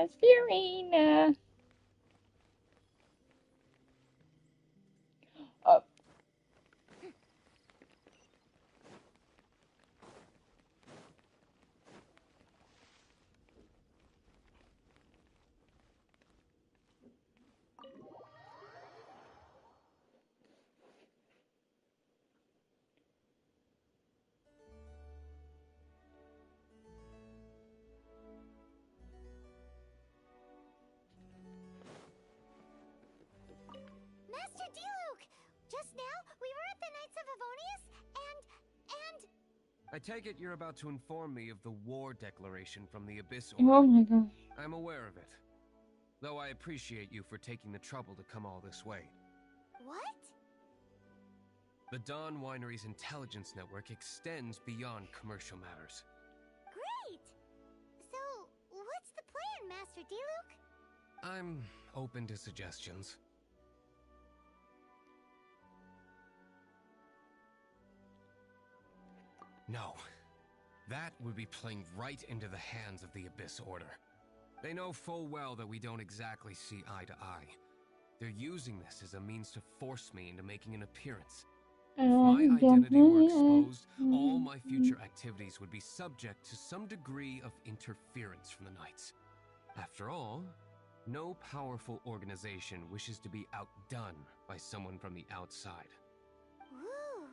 Fiorina. Oh. Master Diluc! Just now, we were at the Knights of Avonius, and... I take it you're about to inform me of the war declaration from the Abyss Oh Order. my gosh. I'm aware of it. Though I appreciate you for taking the trouble to come all this way. What? The Dawn Winery's intelligence network extends beyond commercial matters. Great! So, what's the plan, Master Diluc? I'm open to suggestions. No. That would be playing right into the hands of the Abyss Order. They know full well that we don't exactly see eye to eye. They're using this as a means to force me into making an appearance. If my identity were exposed, all my future activities would be subject to some degree of interference from the Knights. After all, no powerful organization wishes to be outdone by someone from the outside. Ooh,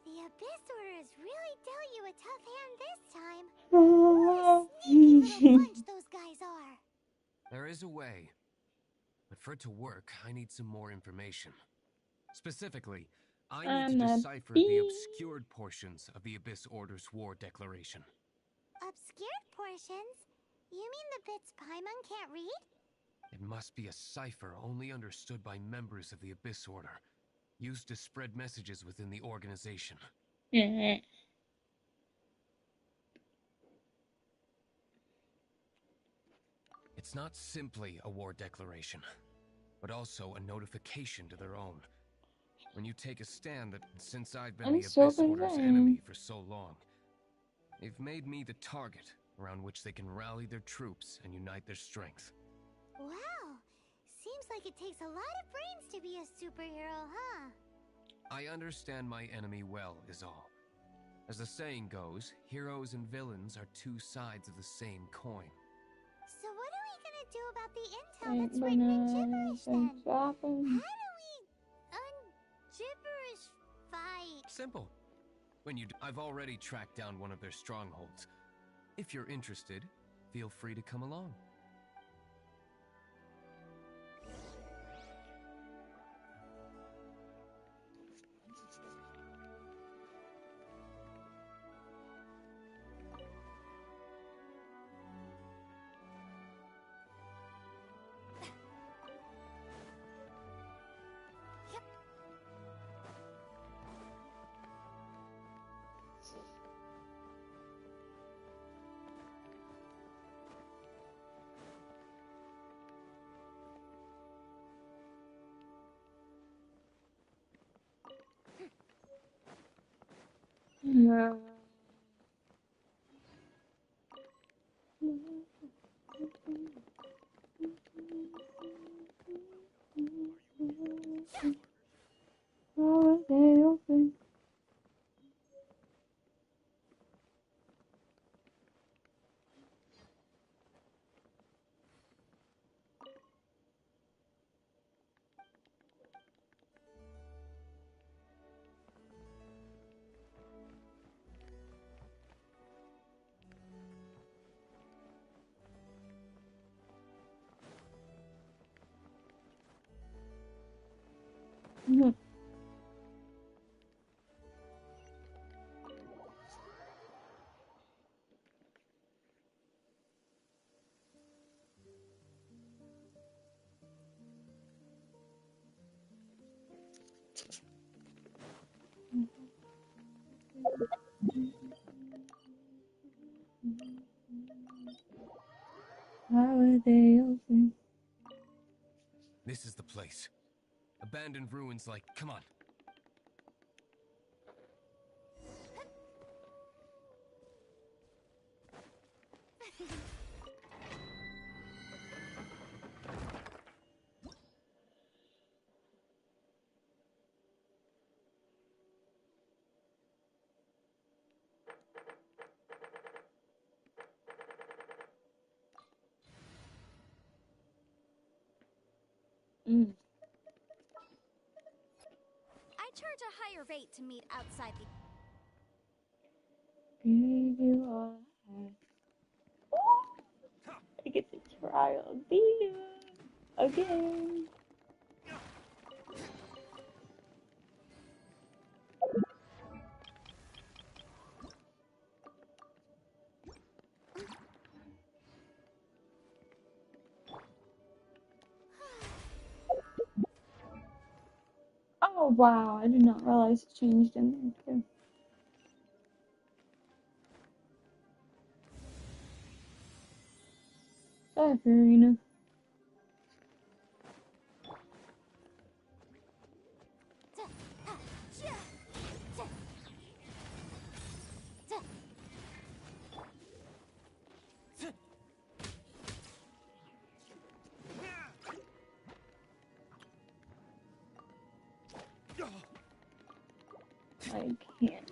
the Abyss Order has really dealt you a tough hand this time. Oh. What a sneaky little bunch those guys are. There is a way. But for it to work, I need some more information. Specifically, I need to decipher the obscured portions of the Abyss Order's war declaration. Obscured portions? You mean the bits Paimon can't read? It must be a cipher only understood by members of the Abyss Order, used to spread messages within the organization. It's not simply a war declaration, but also a notification to their own. When you take a stand that since I've been the Abyss Order's enemy for so long, they've made me the target around which they can rally their troops and unite their strength. Wow, seems like it takes a lot of brains to be a superhero, huh? I understand my enemy well, is all. As the saying goes, heroes and villains are two sides of the same coin. So what are we gonna do about the intel that's written in gibberish then? How do we un-gibberish fight? Simple. I've already tracked down one of their strongholds. If you're interested, feel free to come along. Yeah. Oh, they open. How are they open? This is the place. Abandoned ruins like, come on. Mm. I charge a higher rate to meet outside the... Give you all I have. I get to try Althea again. Oh wow, I did not realize it changed in there too. Sorry, Farina. I can't.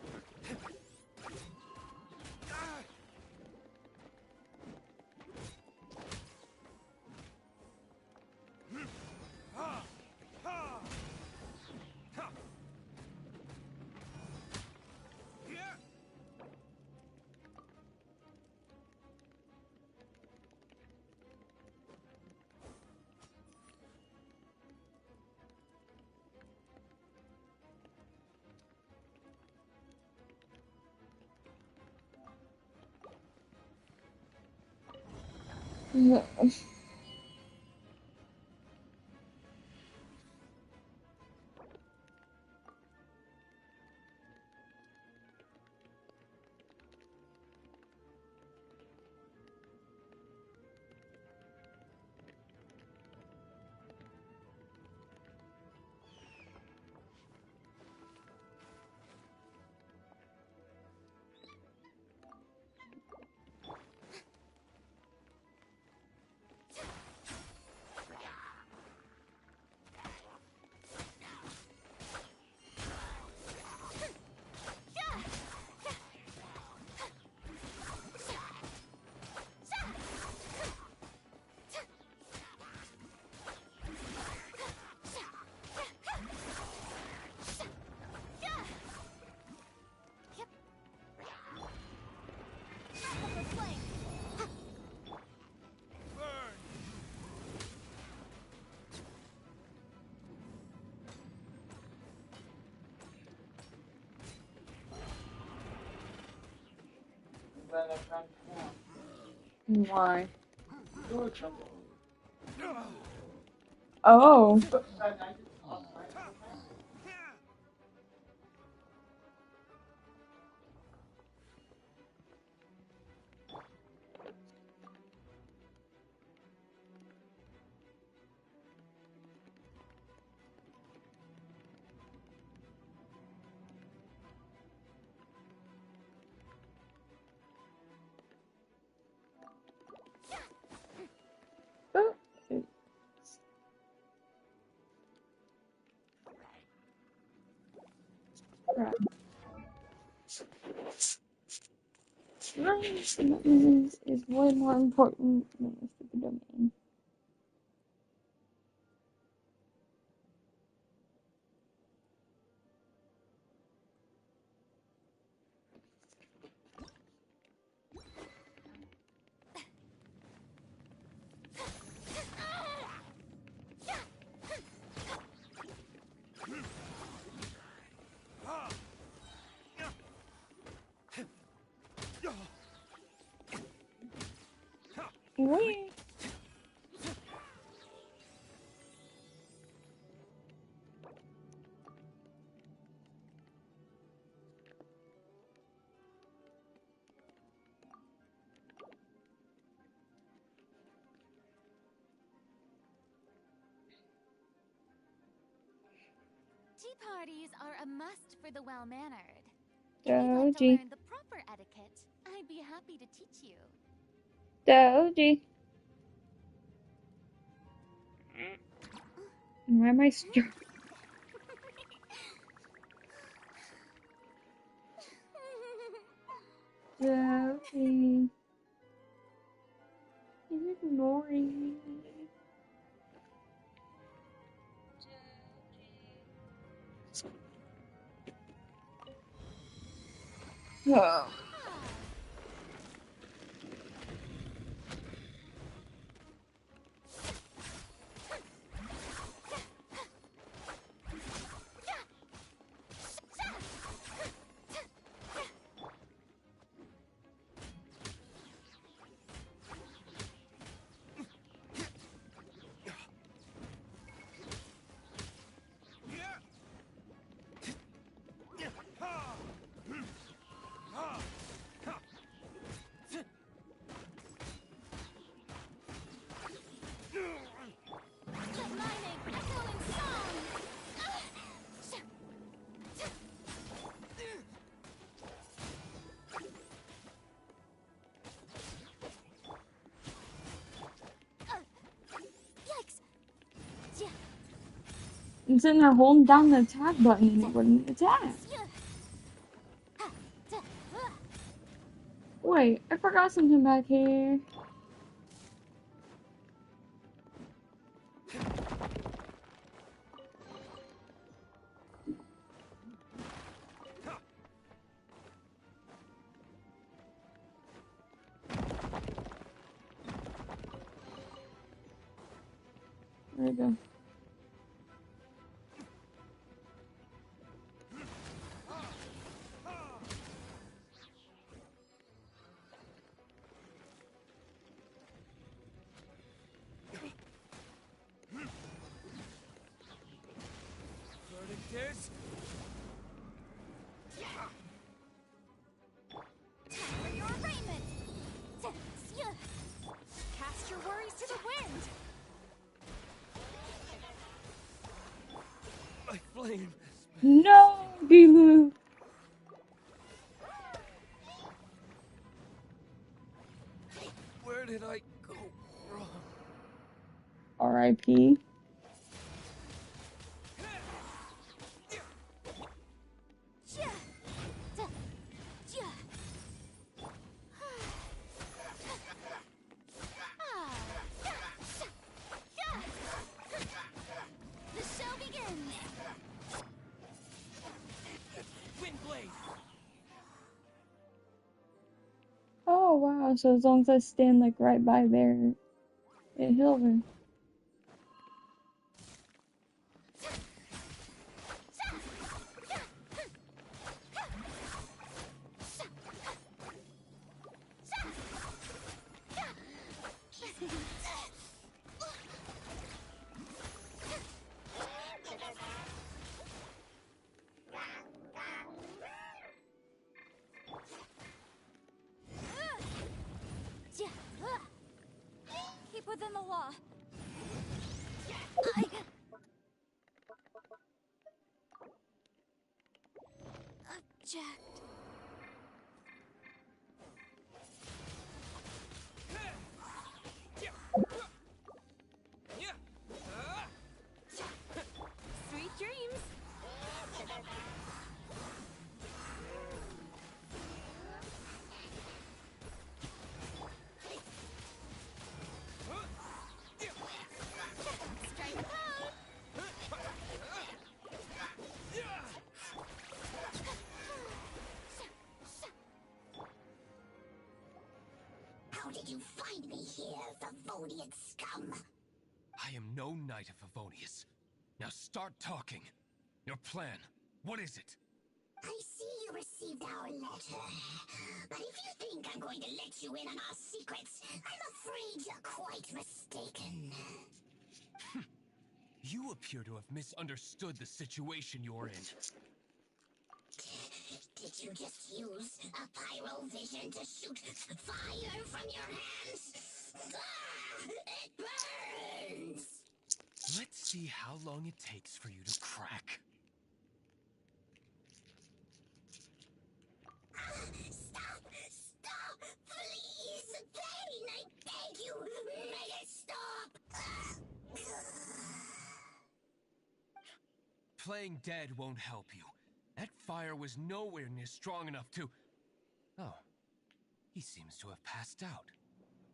No. Why? Oh. Oh. Crap. Nice. Is way more important than the stupid domain. Wait. Tea parties are a must for the well-mannered. If you'd like to Doji. learn the proper etiquette, I'd be happy to teach you. Doji. Why am I struck? Doji. He's ignoring me. Oh. I'm sitting there holding down the attack button and it wouldn't attack. Wait, I forgot something back here. There we go. For your arraignment! Cast your worries to the wind! My flame. No, Gilu. Where did I go wrong? R.I.P. The show begins! Windblade. Oh wow, so as long as I stand like right by there, it heals her. Keep within the law. Object. Sweet dreams. Strike a pose. How did you find me here, Favonian scum? I am no knight of Favonius. Now start talking. Your plan. What is it? I see you received our letter. But if you think I'm going to let you in on our secrets, I'm afraid you're quite mistaken. You appear to have misunderstood the situation you're in. Did you just use a pyro vision to shoot fire from your hands? Ah, it burns! Let's see how long it takes for you to crack. Stop! Stop! Please! Pain! I beg you! Make it stop! Playing dead won't help you. That fire was nowhere near strong enough to... Oh. He seems to have passed out.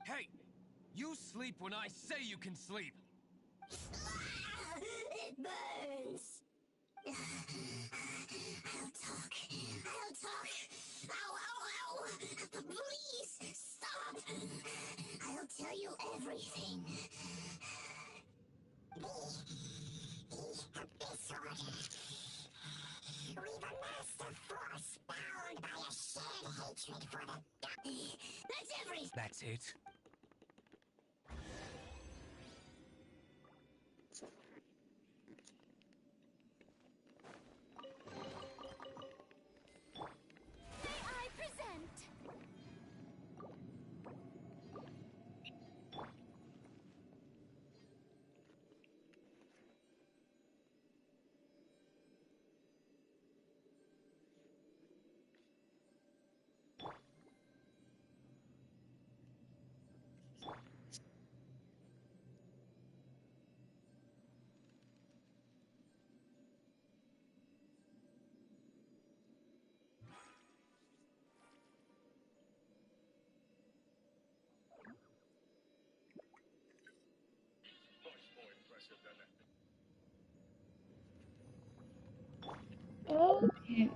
Hey! You sleep when I say you can sleep! It burns! I'll talk. I'll talk. Ow, ow, ow! Please, stop! I'll tell you everything. The Abyss Order. We've a master force bound by a shared hatred for the dark. That's everything. That's it? May I present? Okay.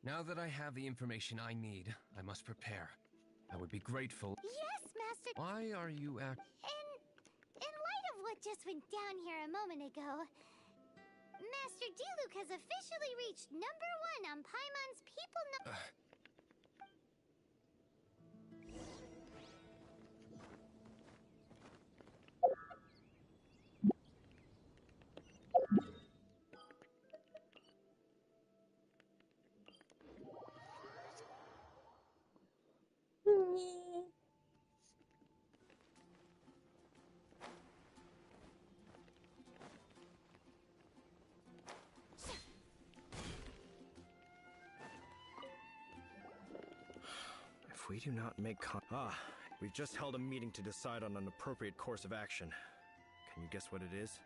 Now that I have the information I need, I must prepare. I would be grateful. Yes, Master. Why are you In light of what just went down here a moment ago, Master Diluc has officially reached #1 on Paimon's people. If we do not make we've just held a meeting to decide on an appropriate course of action. Can you guess what it is?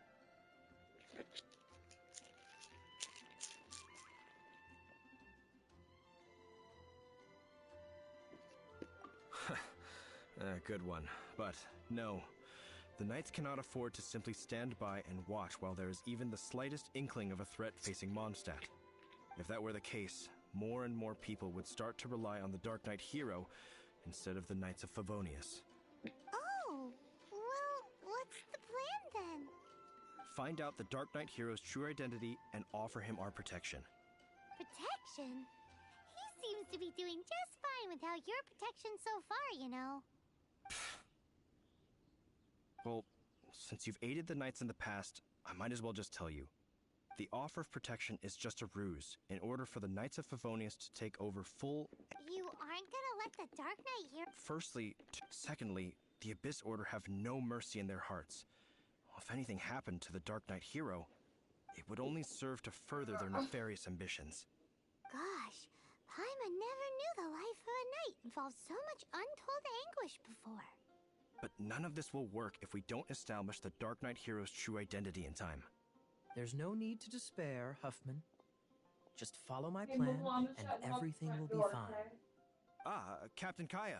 Good one. But no. The Knights cannot afford to simply stand by and watch while there is even the slightest inkling of a threat facing Mondstadt. If that were the case, more and more people would start to rely on the Dark Knight hero instead of the Knights of Favonius. Oh, well, what's the plan then? Find out the Dark Knight hero's true identity and offer him our protection. Protection? He seems to be doing just fine without your protection so far, you know. Well, since you've aided the Knights in the past, I might as well just tell you. The offer of protection is just a ruse in order for the Knights of Favonius to take over full... You aren't gonna let the Dark Knight here... Firstly, secondly, the Abyss Order have no mercy in their hearts. If anything happened to the Dark Knight hero, it would only serve to further their nefarious ambitions. Gosh, Paimon never knew the life of a knight involved so much untold anguish before. But none of this will work if we don't establish the Dark Knight hero's true identity in time. There's no need to despair, Huffman. Just follow my plan, and everything will be fine. Captain Kaya.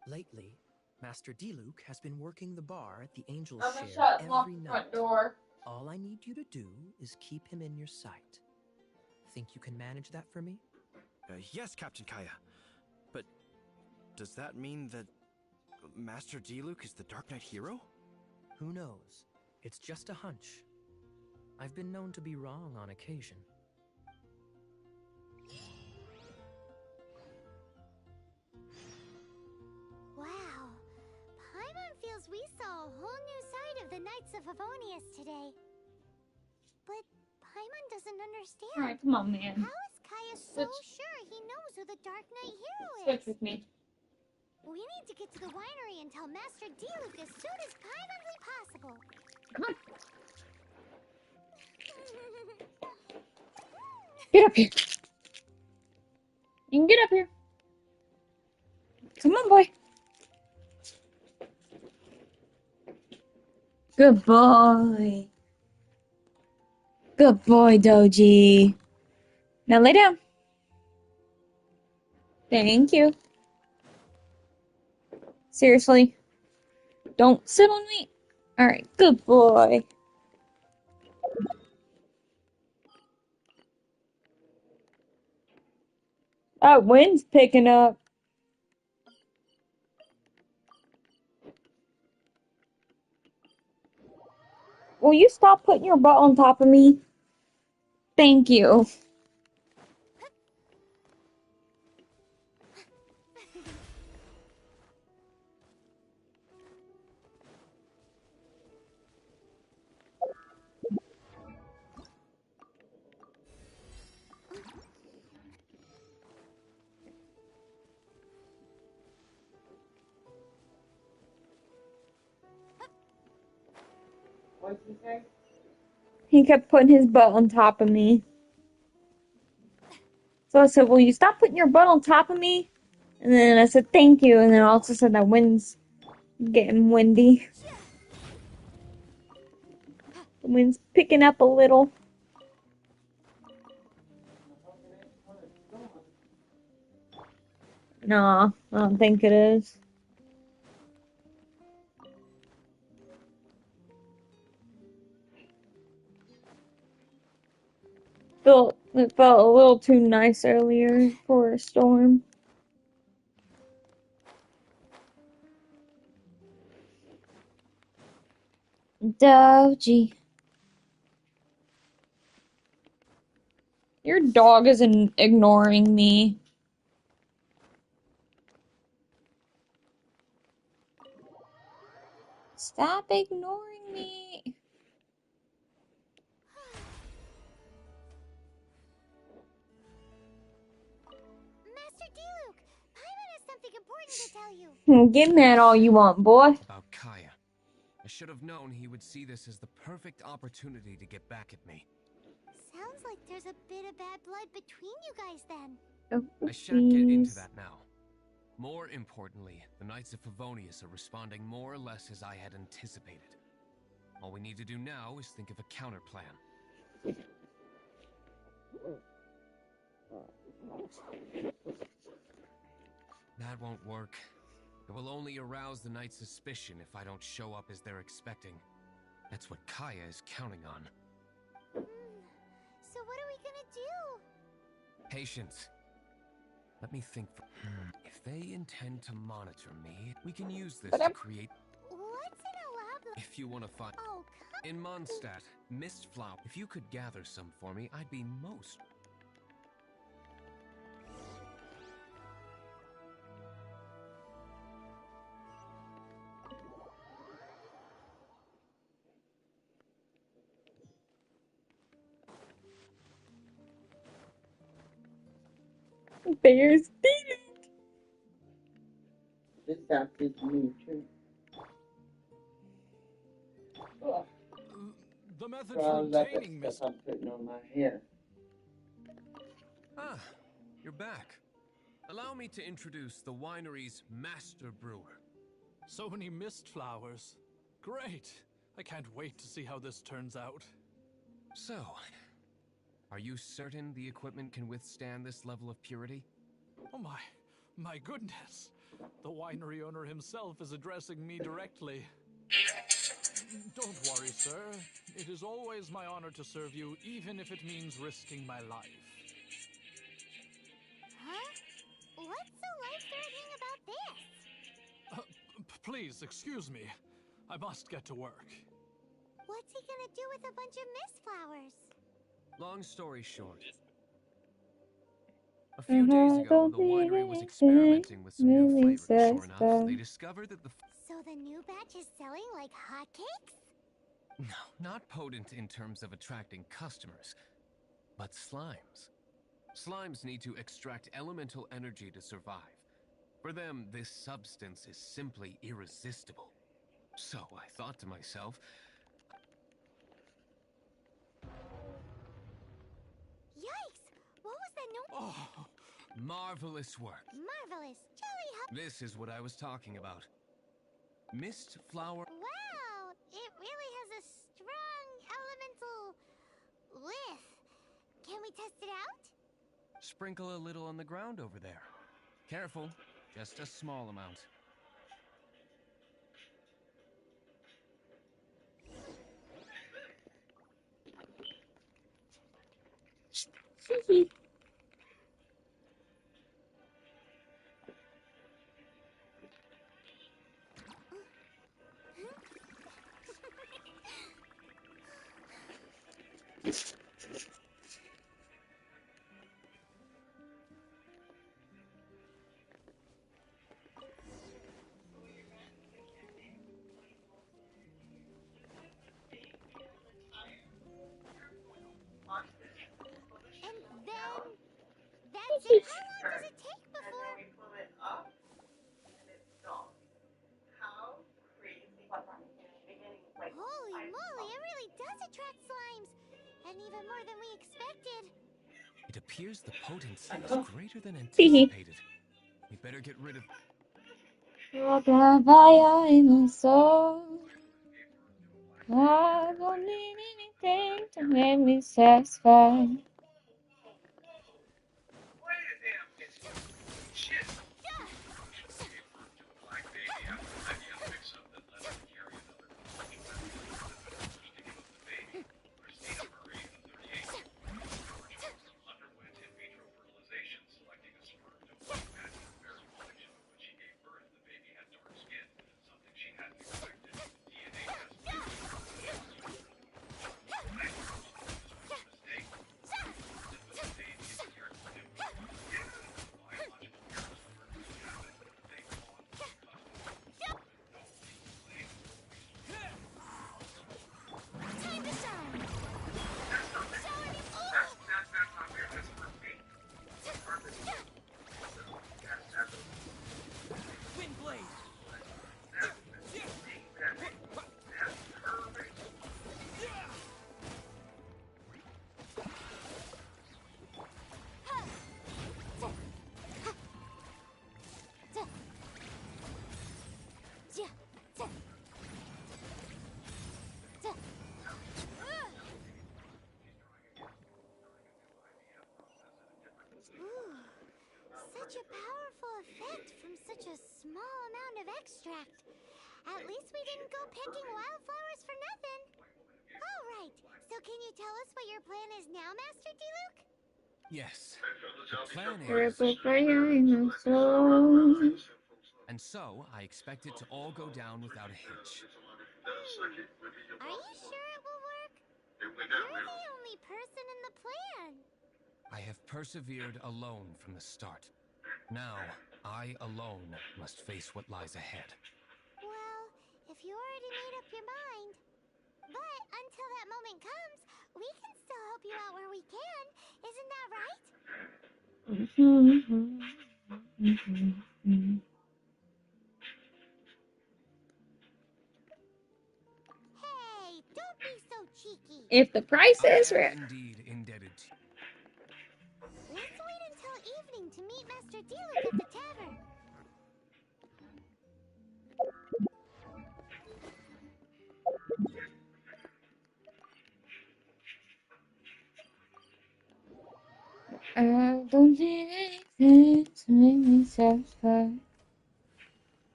Lately, Master Diluc has been working the bar at the Angel's Share every night. All I need you to do is keep him in your sight. Think you can manage that for me? Yes, Captain Kaya. But does that mean that Master Diluc is the Dark Knight hero? Who knows? It's just a hunch. I've been known to be wrong on occasion. Wow, Paimon feels we saw a whole new side of the Knights of Favonius today. But Paimon doesn't understand. Alright, come on, man. How is Kaya so Switch. sure he knows who the Dark Knight hero is? Switch with me. We need to get to the winery and tell Master Diluc as soon as Paimonly possible. Come on. Get up here. You can get up here. Come on, boy. Good boy. Good boy, Doji. Now lay down. Thank you. Seriously. Don't sit on me. Alright, good boy. That wind's picking up. Will you stop putting your butt on top of me? Thank you. What'd you say? He kept putting his butt on top of me. So I said, will you stop putting your butt on top of me? And then I said, thank you. And then I also said that wind's getting windy. The wind's picking up a little. Nah, I don't think it is. It felt a little too nice earlier for a storm. Doji. Your dog isn't ignoring me. Stop ignoring me. Master Diluc, Paimon has something important to tell you. Get mad all you want, boy. About Kaya. I should have known he would see this as the perfect opportunity to get back at me. Sounds like there's a bit of bad blood between you guys then. Oh, I shan't get into please. that now. More importantly, the Knights of Favonius are responding more or less as I had anticipated. All we need to do now is think of a counter plan. That won't work. It will only arouse the Knight's suspicion if I don't show up as they're expecting. That's what Kaya is counting on. So what are we gonna do? Patience. Let me think. If they intend to monitor me, we can use this to create... What's in a lab? If you want to find... Oh, come... In Mondstadt, Mist Flower. If you could gather some for me, I'd be most... Bears beat it. This stuff is new too. Oh, The method so for all that obtaining stuff mist... I'm putting on my hair. Ah, you're back. Allow me to introduce the winery's master brewer. So many mist flowers. Great! I can't wait to see how this turns out. So, are you certain the equipment can withstand this level of purity? Oh my goodness! The winery owner himself is addressing me directly. Don't worry, sir. It is always my honor to serve you, even if it means risking my life. Huh? What's so life-threatening about this? Please, excuse me. I must get to work. What's he gonna do with a bunch of mist flowers? Long story short, a few days ago, the winery was experimenting with some new flavors. Sure enough, they discovered that So the new batch is selling like hotcakes? No, not potent in terms of attracting customers, but slimes. Slimes need to extract elemental energy to survive. For them, this substance is simply irresistible. So I thought to myself, Yikes! What was that noise? Oh, marvelous work. Marvelous! Jolly This is what I was talking about. Mist flower. Wow! It really sprinkle a little on the ground over there. Careful, just a small amount. And then that's it. How long does it take before? pull it up and it stops. How crazy. Holy moly, it really does attract slimes. And even more than we expected. It appears the potency is greater than Hehe. anticipated. We better get rid of... Vaya in my soul. I don't need anything to make me satisfied. Time to shine. Wind blade. Such a powerful effect from such a small amount of extract. At least we didn't go picking wildflowers for nothing. All right, so can you tell us what your plan is now, Master Diluc? Yes, the plan is... Purple fire in my soul. And so, I expect it to all go down without a hitch. Are you sure it will work? You're the only person in the plan. I have persevered alone from the start. Now, I alone must face what lies ahead. Well, if you already made up your mind. But until that moment comes, we can still help you out where we can. Isn't that right? Hey, don't be so cheeky. If the price I is am right. indeed indebted to... Let's wait until evening to meet Master Diluc at the tavern. I don't need anything to make me satisfied.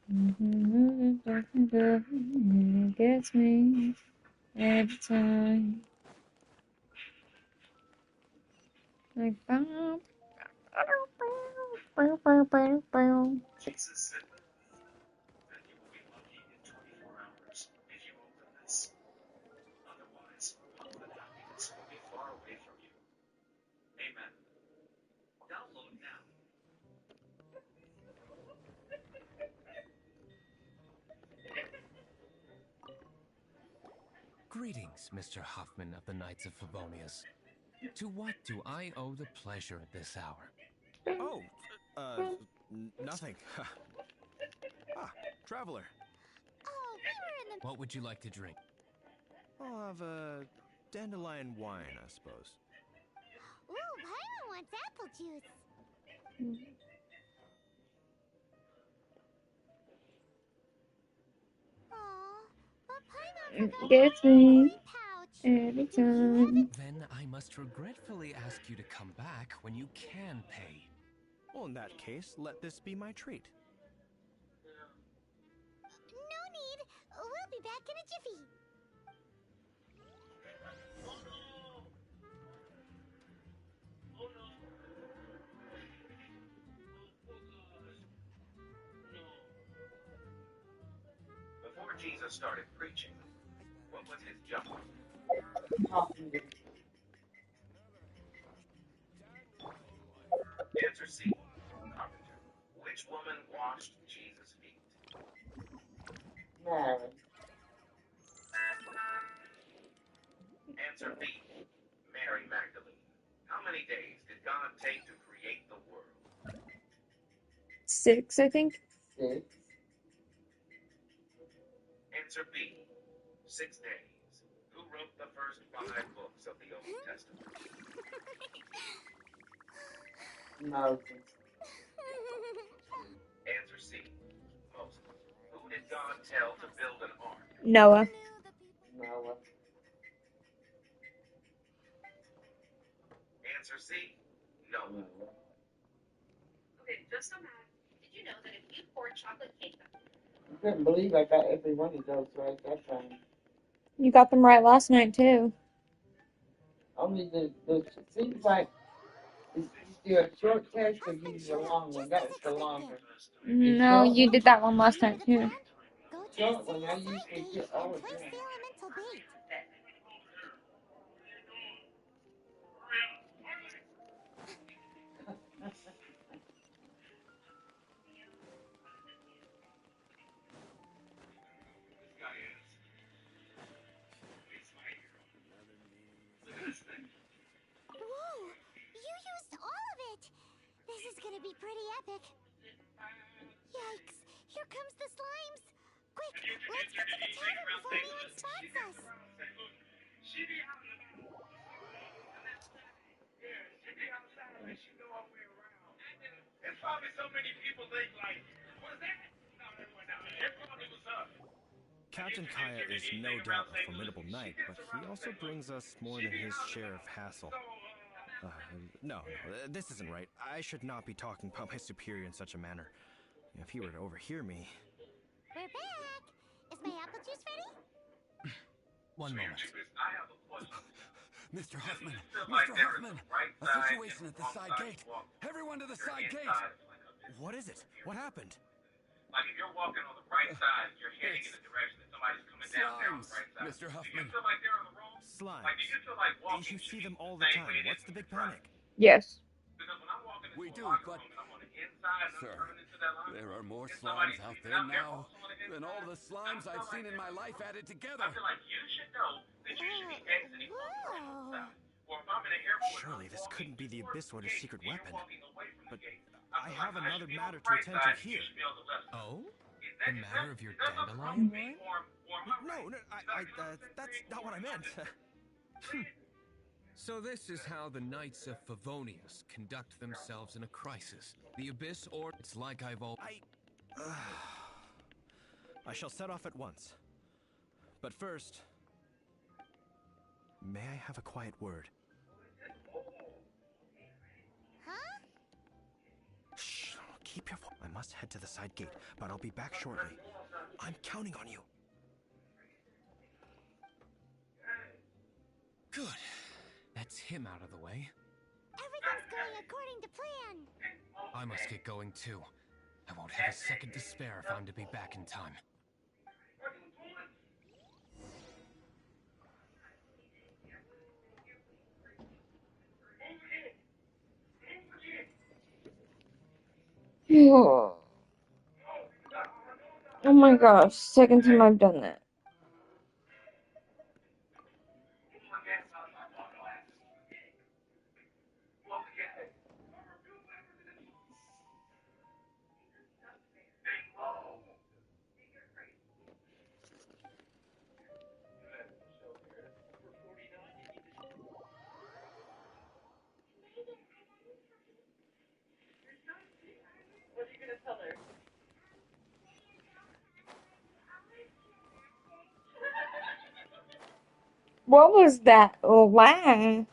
It gets me every time. Like bow, bow, bow, bow, bow. Jesus said that you will be lucky in 24 hours if you open this. Otherwise, hope and happiness will be far away from you. Amen. Download now. Greetings, Mr. Huffman of the Knights of Favonius. To what do I owe the pleasure at this hour? Oh, nothing. Traveler. Oh, we were in the... What would you like to drink? I'll have a dandelion wine, I suppose. Ooh, Paimon wants apple juice. Aw, but Paimon forgot Gets her me. toy pouch. Anytime. Then I must regretfully ask you to come back when you can pay. Well, in that case, let this be my treat. No need. We'll be back in a jiffy. Before Jesus started preaching, what was his job? Answer C. Carpenter. Which woman washed Jesus' feet? Answer B. Mary Magdalene. How many days did God take to create the world? 6, I think. Answer B. 6 days. Who wrote the first 5 books of the Old Testament? Answer C. Moses. Who did God tell to build an ark? Noah. Answer C. Noah. Okay, just a minute. Did you know that if you pour chocolate cake You got them right last night, too. No, you did that one last night, too. Go to the secret side gate and place the elemental bait. This guy is. He's my hero. Look at this thing. Whoa! You used all of it! This is gonna be pretty epic. Yikes! Here comes the slimes! Quick, let's get to the tavern before anyone spots us! She be out and about. Yeah, she be outside like she know our way around. There's probably so many people they like, what's that? No, that wasn't out. It probably was her. Captain Kaya is no doubt a formidable knight, but he also brings us more than his share of hassle. No, this isn't right. I should not be talking about my superior in such a manner. If he were to overhear me... We're back! Is my apple juice ready? One moment. I have a question. Mr. Huffman! Like Mr. there is Huffman! a right A side situation and at the wrong side side gate! to walk. Everyone to the Your side gate! inside is like a What is it? What happened? Like if you're walking on the right side, you're heading in the direction that somebody's coming down there on the right side. Mr. Do you Huffman. feel like they're on the wrong? Slimes. Like do you feel like walking You see them all the the same time. way it What's is the when big you're driving? panic? Yes. Because when I'm walking into We a do, locker but- room and I'm on the inside and Sir, I'm turning into that line, There are more and somebody's slimes out sleeping there out there now also on the than all the inside, slimes I feel I've seen like in my they're- life added I together. feel like you should know that you should be exiting on the right Whoa. side. Or if I'm in an airport, Surely I'm this walking couldn't be the towards Abyss Order's gate secret and you're weapon. walking away from But the gate. I feel have like another should be on matter the to right attend to side and you here. should be on the left side. Oh? Is The that- matter of your is that something wrong dandelion with me, wine? or am I No, right? that's not what I meant. So this is how the Knights of Favonius conduct themselves in a crisis. The Abyss or it's like I've all I shall set off at once. But first, may I have a quiet word? Huh? Shh, keep your I must head to the side gate, but I'll be back shortly. I'm counting on you. Good. That's him out of the way. Everything's going according to plan. I must get going too. I won't have a second to spare if I'm to be back in time. Oh my gosh, second time I've done that. What are you gonna tell her? What was that lie?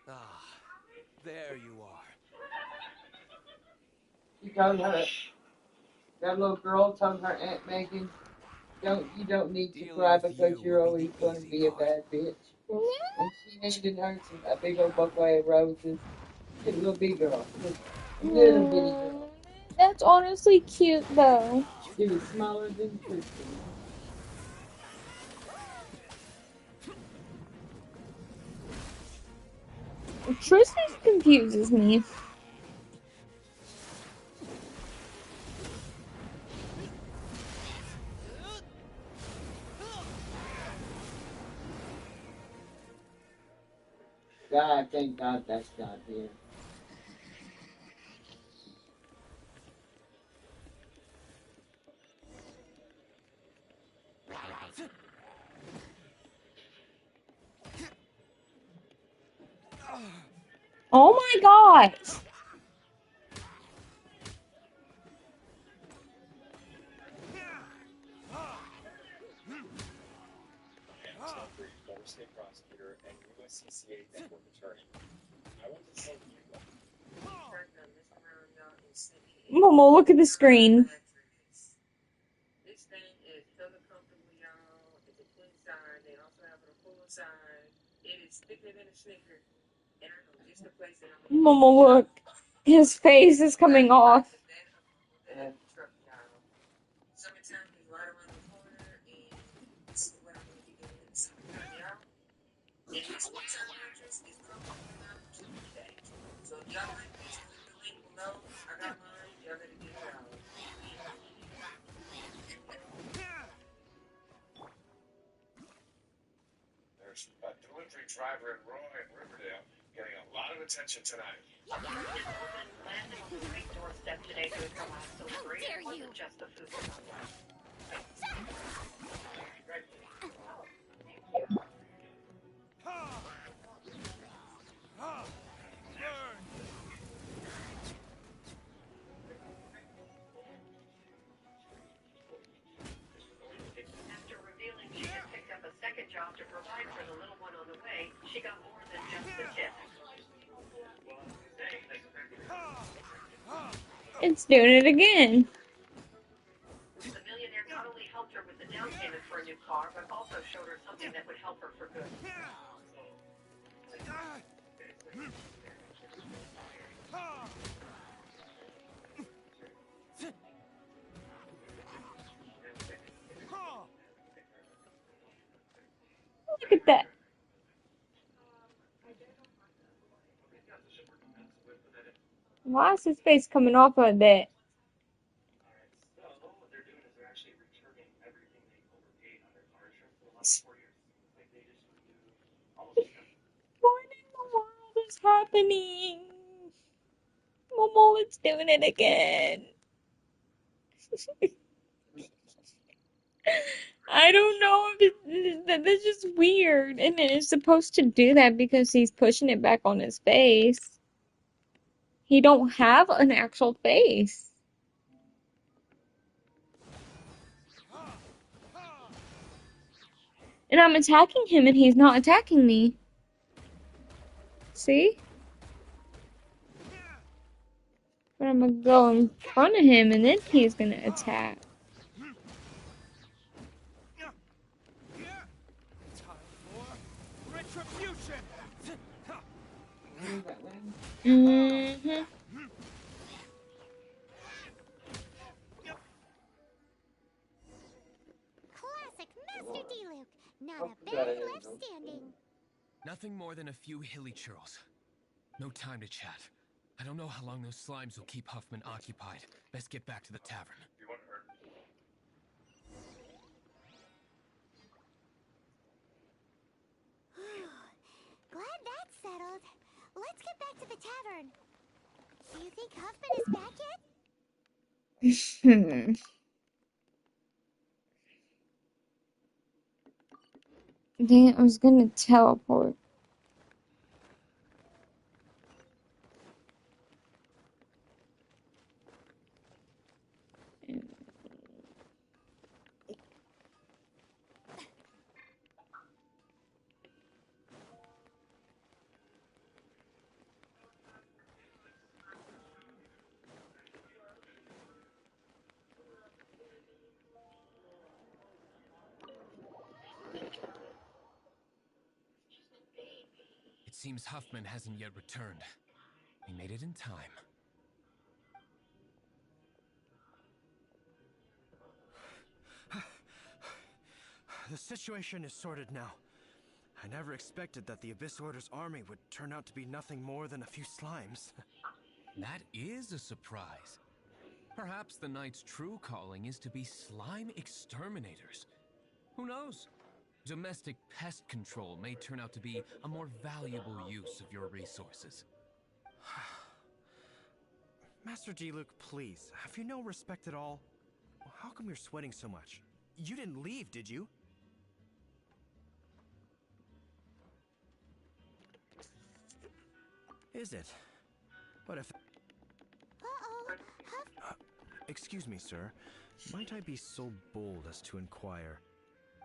Ah, there you are. She told her, that little girl told her Aunt Megan, you don't need to Dealing cry with because you you're will be always the going to easy be a part. bad bitch. And she handed her a big old bouquet of roses. She's a little big girl. Little bitty girl. That's honestly cute though. She was smaller than Tristan. Tristan confuses me. God, thank God that's not here. Oh my god! State prosecutor and USCCA network attorney. I want to say you Momo, look at the screen. This thing is color comfortable, y'all. It's a queen size. They also have it a full size. It is thicker than a Snicker. And I know just the place that I'm gonna Momo, look. His face is coming off. Summertime is right around the corner, and this is what I'm gonna be doing in the summertime, y'all. And this winter mattress is coming around Tuesday. So if y'all like this, click the link below. I got mine. Y'all better get y'all. there's a delivery driver in Roy and Riverdale getting a lot of attention tonight. Landed on the right doorstep today to come out so free. It wasn't just the food. After revealing she had picked up a second job to provide for the little one on the way, she got more than just the tip. It's doing it again. The millionaire not only helped her with the down payment for a new car, but also showed her something that would help her for good. Look at that. Why is his face coming off like that? What in the world is happening? Momo, it's doing it again. I don't know if that's just weird. And it is supposed to do that because he's pushing it back on his face. He don't have an actual face. And I'm attacking him and he's not attacking me. See? But I'm gonna go in front of him and then he's gonna attack. Retribution! Mm-hmm. Classic Master D-Luke. Not a bad left standing. Nothing more than a few hilly churls. No time to chat. I don't know how long those slimes will keep Huffman occupied. Best get back to the tavern. You want her? Glad that's settled. Let's get back to the tavern. Do you think Huffman is back yet? Dang it, I was gonna teleport. Seems Huffman hasn't yet returned. We made it in time. The situation is sorted now. I never expected that the Abyss Order's army would turn out to be nothing more than a few slimes. That is a surprise. Perhaps the Knight's true calling is to be slime exterminators. Who knows? Domestic pest control may turn out to be a more valuable use of your resources. Master Diluc, please, have you no respect at all? How come you're sweating so much? You didn't leave, did you? Is it? But if... Uh-oh. Excuse me, sir. Might I be so bold as to inquire?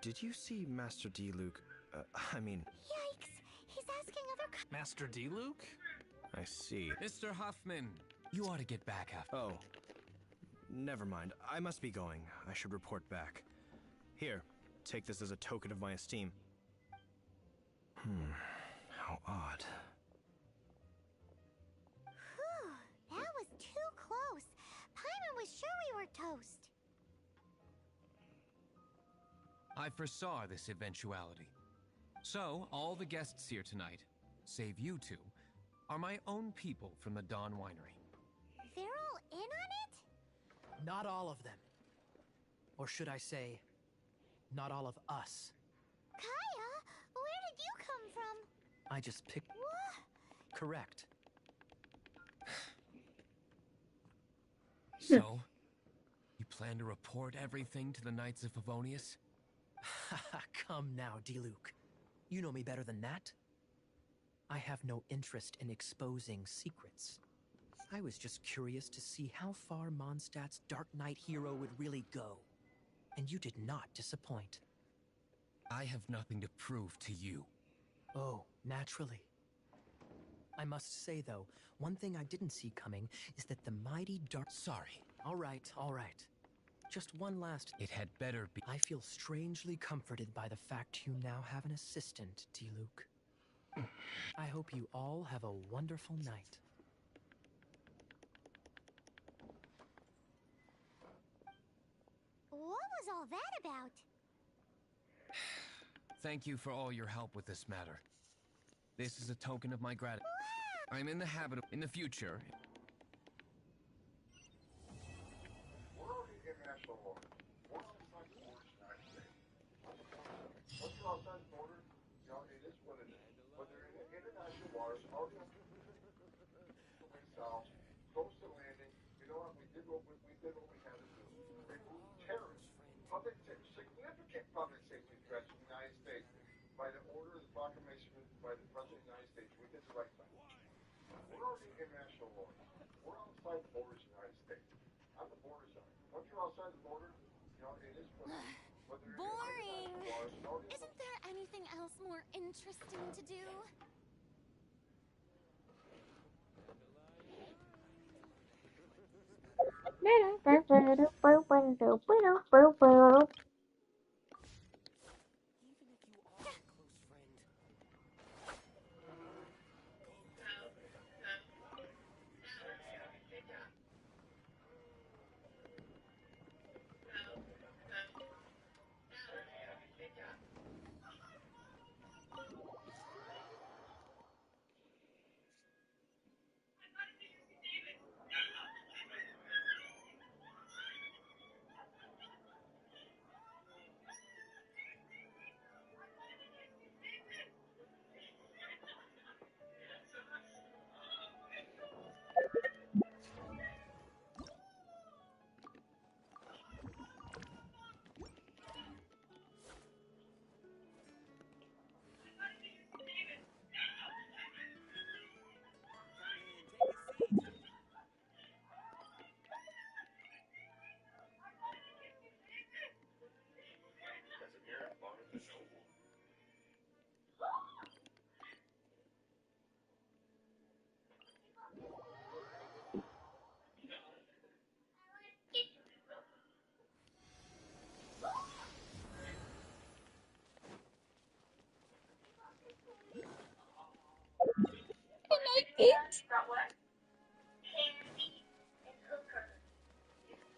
Did you see Master Diluc? Yikes! He's asking other Master Diluc? I see. Mr. Huffman, you ought to get back after. Oh. Never mind. I must be going. I should report back. Here, take this as a token of my esteem. How odd. Whew, that was too close. Paimon was sure we were toast. I foresaw this eventuality. So, all the guests here tonight, save you two, are my own people from the Dawn Winery. They're all in on it? Not all of them. Or should I say, not all of us. Kaya, where did you come from? I just picked... What? Correct. So, you plan to report everything to the Knights of Favonius? Come now, Diluc. You know me better than that. I have no interest in exposing secrets. I was just curious to see how far Mondstadt's Dark Knight hero would really go. And you did not disappoint. I have nothing to prove to you. Oh, naturally. I must say, though, one thing I didn't see coming is that the mighty Dark... Sorry. All right, all right. Just one last... It had better be... I feel strangely comforted by the fact you now have an assistant, Diluc. I hope you all have a wonderful night. What was all that about? Thank you for all your help with this matter. This is a token of my gratitude. I'm in the habit of... In the future... We're already international law. We're outside the borders of the United States. Once you're outside the border, you know, it is what it is. But they're in international waters, already on the south, coastal landing. You know what? We did what we had to do. Remove terrorists, significant public safety threats from the United States by the order of the proclamation by the President of the United States. We did the right thing. We're already international law. We're outside the borders of the United States. On the border side. Once you're outside the border, you know, it is what it is. Boring! Isn't there anything else more interesting to do?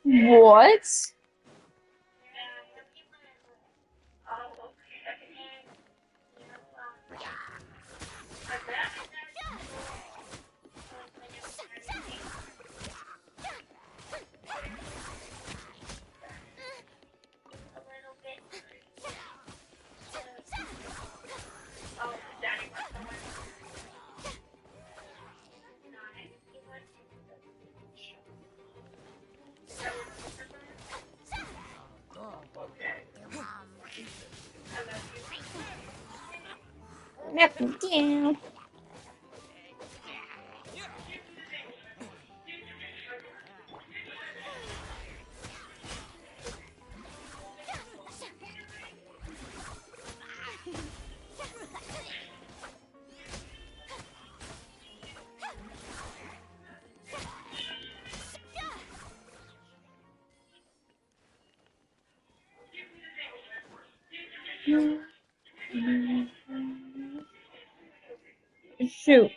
What? Knock me down. Shoot.